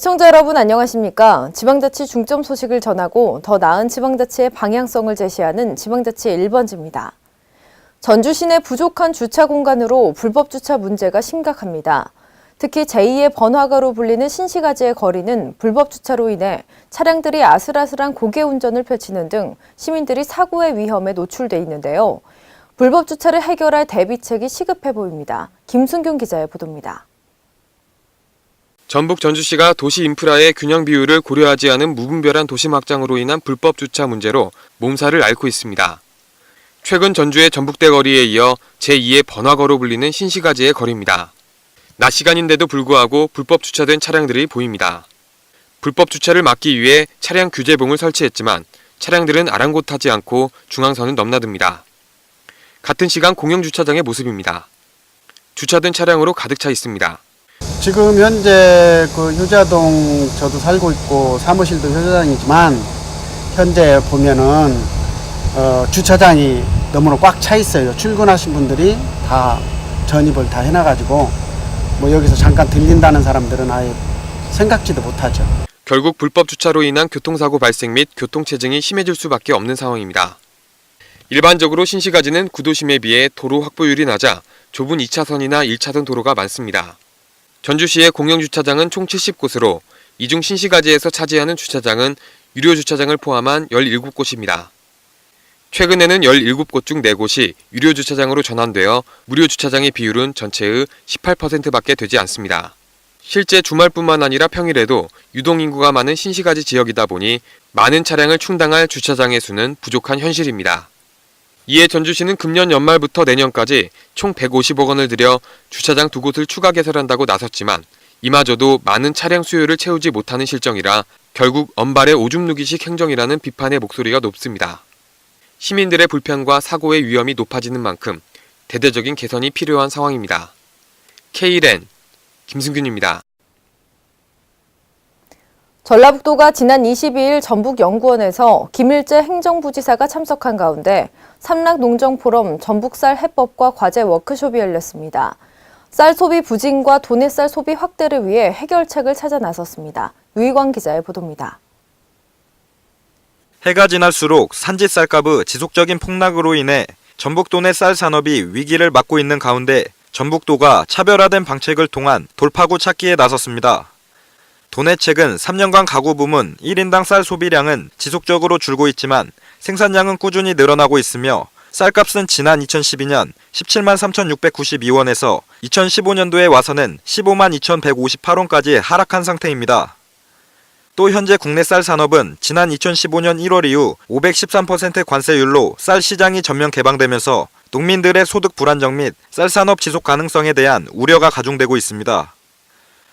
시청자 여러분 안녕하십니까? 지방자치 중점 소식을 전하고 더 나은 지방자치의 방향성을 제시하는 지방자치 1번지입니다. 전주 시내 부족한 주차 공간으로 불법 주차 문제가 심각합니다. 특히 제2의 번화가로 불리는 신시가지의 거리는 불법 주차로 인해 차량들이 아슬아슬한 고개 운전을 펼치는 등 시민들이 사고의 위험에 노출돼 있는데요. 불법 주차를 해결할 대비책이 시급해 보입니다. 김순경 기자의 보도입니다. 전북 전주시가 도시 인프라의 균형 비율을 고려하지 않은 무분별한 도심 확장으로 인한 불법 주차 문제로 몸살을 앓고 있습니다. 최근 전주의 전북대 거리에 이어 제2의 번화가로 불리는 신시가지의 거리입니다. 낮 시간인데도 불구하고 불법 주차된 차량들이 보입니다. 불법 주차를 막기 위해 차량 규제봉을 설치했지만 차량들은 아랑곳하지 않고 중앙선을 넘나듭니다. 같은 시간 공영주차장의 모습입니다. 주차된 차량으로 가득 차 있습니다. 지금 현재 그 효자동 저도 살고 있고 사무실도 효자동이지만 현재 보면은 주차장이 너무나 꽉 차 있어요. 출근하신 분들이 다 전입을 다 해놔가지고 뭐 여기서 잠깐 들린다는 사람들은 아예 생각지도 못하죠. 결국 불법 주차로 인한 교통사고 발생 및 교통체증이 심해질 수밖에 없는 상황입니다. 일반적으로 신시가지는 구도심에 비해 도로 확보율이 낮아 좁은 2차선이나 1차선 도로가 많습니다. 전주시의 공영주차장은 총 70곳으로 이 중 신시가지에서 차지하는 주차장은 유료 주차장을 포함한 17곳입니다. 최근에는 17곳 중 4곳이 유료 주차장으로 전환되어 무료 주차장의 비율은 전체의 18%밖에 되지 않습니다. 실제 주말뿐만 아니라 평일에도 유동인구가 많은 신시가지 지역이다 보니 많은 차량을 충당할 주차장의 수는 부족한 현실입니다. 이에 전주시는 금년 연말부터 내년까지 총 150억 원을 들여 주차장 2곳을 추가 개설한다고 나섰지만 이마저도 많은 차량 수요를 채우지 못하는 실정이라 결국 언발의 오줌 누기식 행정이라는 비판의 목소리가 높습니다. 시민들의 불편과 사고의 위험이 높아지는 만큼 대대적인 개선이 필요한 상황입니다. K랜 김승균입니다. 전라북도가 지난 22일 전북연구원에서 김일재 행정부지사가 참석한 가운데 삼락농정포럼 전북쌀 해법과 과제 워크숍이 열렸습니다. 쌀 소비 부진과 도내쌀 소비 확대를 위해 해결책을 찾아 나섰습니다. 유희광 기자의 보도입니다. 해가 지날수록 산지 쌀값의 지속적인 폭락으로 인해 전북 도내 쌀 산업이 위기를 맞고 있는 가운데 전북도가 차별화된 방책을 통한 돌파구 찾기에 나섰습니다. 도내 최근 3년간 가구 부문 1인당 쌀 소비량은 지속적으로 줄고 있지만 생산량은 꾸준히 늘어나고 있으며 쌀값은 지난 2012년 17만 3,692원에서 2015년도에 와서는 15만 2,158원까지 하락한 상태입니다. 또 현재 국내 쌀 산업은 지난 2015년 1월 이후 513% 관세율로 쌀 시장이 전면 개방되면서 농민들의 소득 불안정 및 쌀 산업 지속 가능성에 대한 우려가 가중되고 있습니다.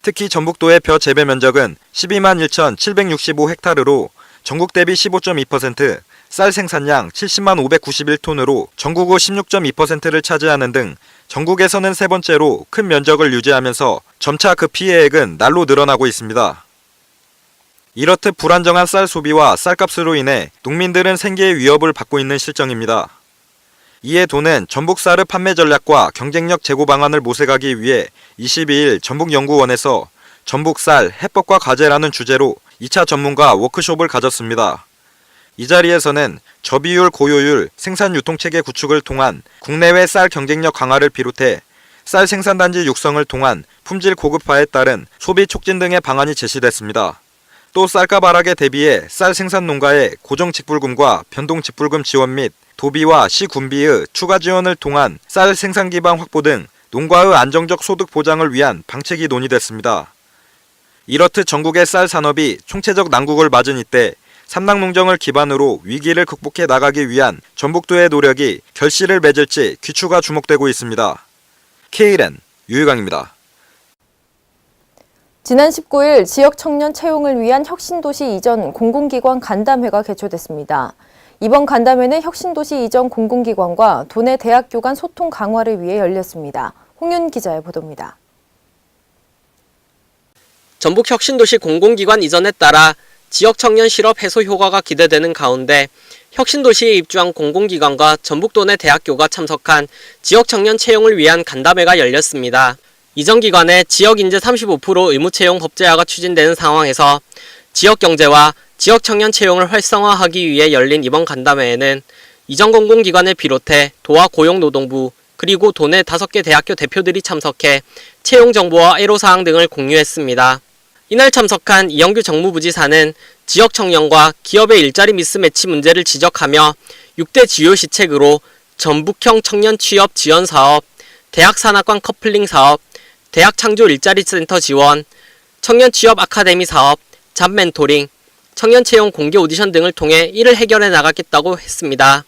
특히 전북도의 벼 재배 면적은 12만 1,765헥타르로 전국 대비 15.2%, 쌀 생산량 70만 591톤으로 전국의 16.2%를 차지하는 등 전국에서는 세 번째로 큰 면적을 유지하면서 점차 그 피해액은 날로 늘어나고 있습니다. 이렇듯 불안정한 쌀 소비와 쌀값으로 인해 농민들은 생계의 위협을 받고 있는 실정입니다. 이에 도는 전북 쌀의 판매 전략과 경쟁력 제고 방안을 모색하기 위해 22일 전북연구원에서 전북 쌀 해법과 과제라는 주제로 2차 전문가 워크숍을 가졌습니다. 이 자리에서는 저비율 고효율 생산 유통체계 구축을 통한 국내외 쌀 경쟁력 강화를 비롯해 쌀 생산단지 육성을 통한 품질 고급화에 따른 소비 촉진 등의 방안이 제시됐습니다. 또 쌀값 하락에 대비해 쌀 생산 농가의 고정 직불금과 변동 직불금 지원 및 도비와 시군비의 추가 지원을 통한 쌀 생산 기반 확보 등 농가의 안정적 소득 보장을 위한 방책이 논의됐습니다. 이렇듯 전국의 쌀 산업이 총체적 난국을 맞은 이때 삼락농정을 기반으로 위기를 극복해 나가기 위한 전북도의 노력이 결실을 맺을지 귀추가 주목되고 있습니다. K랜 유희광입니다. 지난 19일 지역 청년 채용을 위한 혁신도시 이전 공공기관 간담회가 개최됐습니다. 이번 간담회는 혁신도시 이전 공공기관과 도내 대학교 간 소통 강화를 위해 열렸습니다. 홍윤 기자의 보도입니다. 전북 혁신도시 공공기관 이전에 따라 지역 청년 실업 해소 효과가 기대되는 가운데 혁신도시에 입주한 공공기관과 전북 도내 대학교가 참석한 지역 청년 채용을 위한 간담회가 열렸습니다. 이전 기간에 지역인재 35% 의무 채용 법제화가 추진되는 상황에서 지역 경제와 지역 청년 채용을 활성화하기 위해 열린 이번 간담회에는 이전 공공기관을 비롯해 도와 고용노동부 그리고 도내 5개 대학교 대표들이 참석해 채용 정보와 애로사항 등을 공유했습니다. 이날 참석한 이영규 정무부지사는 지역 청년과 기업의 일자리 미스매치 문제를 지적하며 6대 주요 시책으로 전북형 청년 취업 지원 사업, 대학 산학관 커플링 사업, 대학 창조 일자리 센터 지원, 청년 취업 아카데미 사업, 잡 멘토링, 청년 채용 공개 오디션 등을 통해 이를 해결해 나가겠다고 했습니다.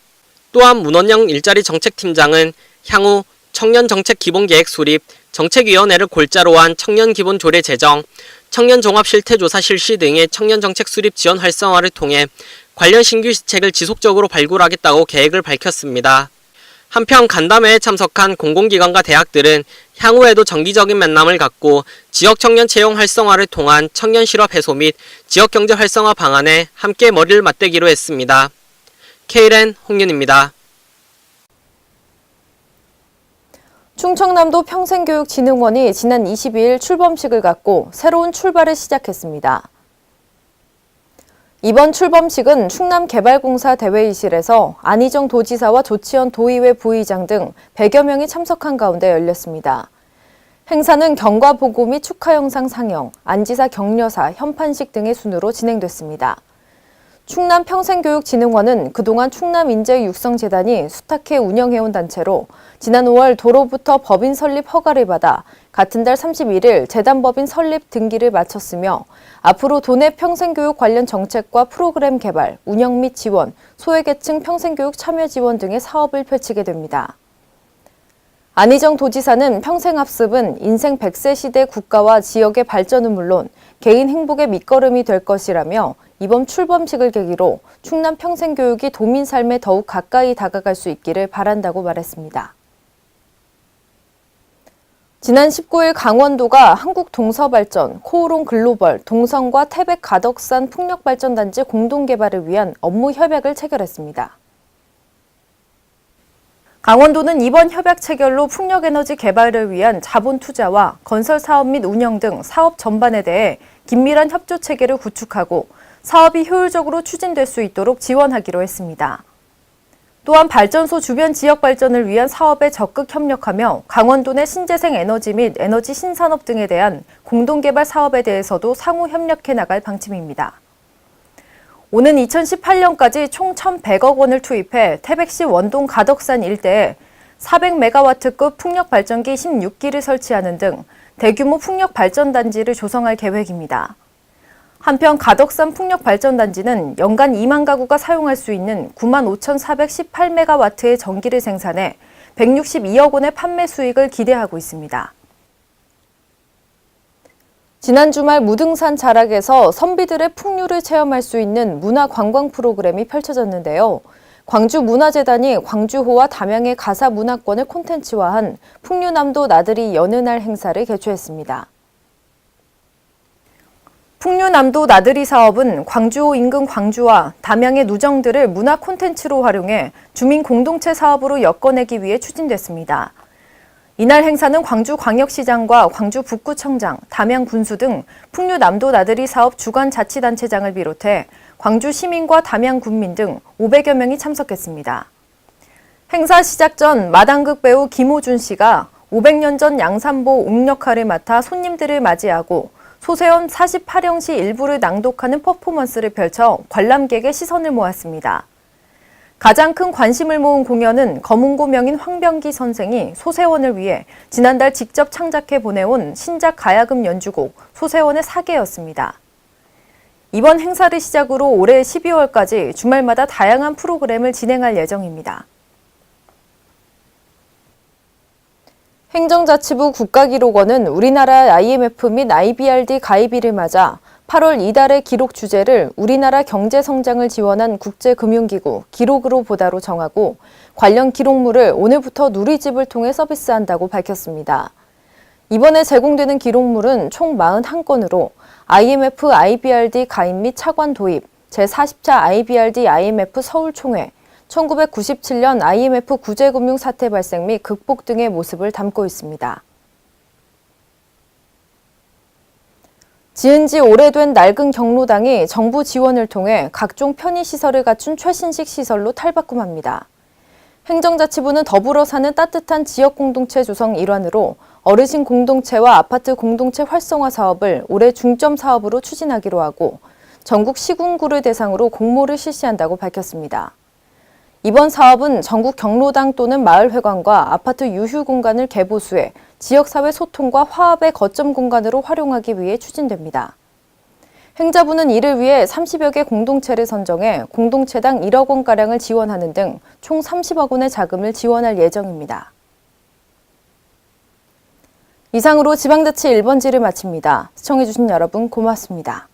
또한 문원영 일자리 정책팀장은 향후 청년 정책 기본계획 수립, 정책위원회를 골자로 한 청년 기본 조례 제정, 청년 종합 실태조사 실시 등의 청년 정책 수립 지원 활성화를 통해 관련 신규 시책을 지속적으로 발굴하겠다고 계획을 밝혔습니다. 한편 간담회에 참석한 공공기관과 대학들은 향후에도 정기적인 만남을 갖고 지역 청년 채용 활성화를 통한 청년 실업 해소 및 지역 경제 활성화 방안에 함께 머리를 맞대기로 했습니다. KLN 홍윤입니다. 충청남도 평생교육진흥원이 지난 22일 출범식을 갖고 새로운 출발을 시작했습니다. 이번 출범식은 충남개발공사 대회의실에서 안희정 도지사와 조치현 도의회 부의장 등 100여 명이 참석한 가운데 열렸습니다. 행사는 경과보고 및 축하 영상 상영, 안지사 격려사, 현판식 등의 순으로 진행됐습니다. 충남평생교육진흥원은 그동안 충남인재육성재단이 수탁해 운영해온 단체로 지난 5월 도로부터 법인 설립 허가를 받아 같은 달 31일 재단법인 설립 등기를 마쳤으며 앞으로 도내 평생교육 관련 정책과 프로그램 개발, 운영 및 지원, 소외계층 평생교육 참여 지원 등의 사업을 펼치게 됩니다. 안희정 도지사는 평생학습은 인생 100세 시대 국가와 지역의 발전은 물론 개인 행복의 밑거름이 될 것이라며 이번 출범식을 계기로 충남 평생교육이 도민 삶에 더욱 가까이 다가갈 수 있기를 바란다고 말했습니다. 지난 19일 강원도가 한국동서발전, 코오롱 글로벌, 동성과 태백 가덕산 풍력발전단지 공동개발을 위한 업무 협약을 체결했습니다. 강원도는 이번 협약 체결로 풍력에너지 개발을 위한 자본 투자와 건설 사업 및 운영 등 사업 전반에 대해 긴밀한 협조 체계를 구축하고 사업이 효율적으로 추진될 수 있도록 지원하기로 했습니다. 또한 발전소 주변 지역 발전을 위한 사업에 적극 협력하며 강원도 내 신재생 에너지 및 에너지 신산업 등에 대한 공동개발 사업에 대해서도 상호 협력해 나갈 방침입니다. 오는 2018년까지 총 1,100억 원을 투입해 태백시 원동 가덕산 일대에 400메가와트급 풍력발전기 16기를 설치하는 등 대규모 풍력발전단지를 조성할 계획입니다. 한편 가덕산 풍력발전단지는 연간 2만 가구가 사용할 수 있는 95,418메가와트의 전기를 생산해 162억 원의 판매 수익을 기대하고 있습니다. 지난 주말 무등산 자락에서 선비들의 풍류를 체험할 수 있는 문화관광 프로그램이 펼쳐졌는데요. 광주문화재단이 광주호와 담양의 가사 문화권을 콘텐츠화한 풍류남도 나들이 여느 날 행사를 개최했습니다. 풍류남도 나들이 사업은 광주호 인근 광주와 담양의 누정들을 문화 콘텐츠로 활용해 주민 공동체 사업으로 엮어내기 위해 추진됐습니다. 이날 행사는 광주광역시장과 광주북구청장, 담양군수 등 풍류남도 나들이 사업 주관자치단체장을 비롯해 광주 시민과 담양 군민 등 500여 명이 참석했습니다. 행사 시작 전 마당극 배우 김호준 씨가 500년 전 양산보 옥 역할을 맡아 손님들을 맞이하고 소세원 48형시 일부를 낭독하는 퍼포먼스를 펼쳐 관람객의 시선을 모았습니다. 가장 큰 관심을 모은 공연은 검은고 명인 황병기 선생이 소세원을 위해 지난달 직접 창작해 보내온 신작 가야금 연주곡 소세원의 사계였습니다. 이번 행사를 시작으로 올해 12월까지 주말마다 다양한 프로그램을 진행할 예정입니다. 행정자치부 국가기록원은 우리나라 IMF 및 IBRD 가입일을 맞아 8월 이달의 기록 주제를 우리나라 경제 성장을 지원한 국제금융기구 기록으로 보다로 정하고 관련 기록물을 오늘부터 누리집을 통해 서비스한다고 밝혔습니다. 이번에 제공되는 기록물은 총 41건으로 IMF, IBRD 가입 및 차관 도입, 제40차 IBRD IMF 서울총회, 1997년 IMF 구제금융 사태 발생 및 극복 등의 모습을 담고 있습니다. 지은 지 오래된 낡은 경로당이 정부 지원을 통해 각종 편의시설을 갖춘 최신식 시설로 탈바꿈합니다. 행정자치부는 더불어 사는 따뜻한 지역 공동체 조성 일환으로 어르신 공동체와 아파트 공동체 활성화 사업을 올해 중점 사업으로 추진하기로 하고 전국 시군구를 대상으로 공모를 실시한다고 밝혔습니다. 이번 사업은 전국 경로당 또는 마을회관과 아파트 유휴 공간을 개보수해 지역사회 소통과 화합의 거점 공간으로 활용하기 위해 추진됩니다. 행자부는 이를 위해 30여 개 공동체를 선정해 공동체당 1억 원가량을 지원하는 등 총 30억 원의 자금을 지원할 예정입니다. 이상으로 지방자치 1번지를 마칩니다. 시청해주신 여러분 고맙습니다.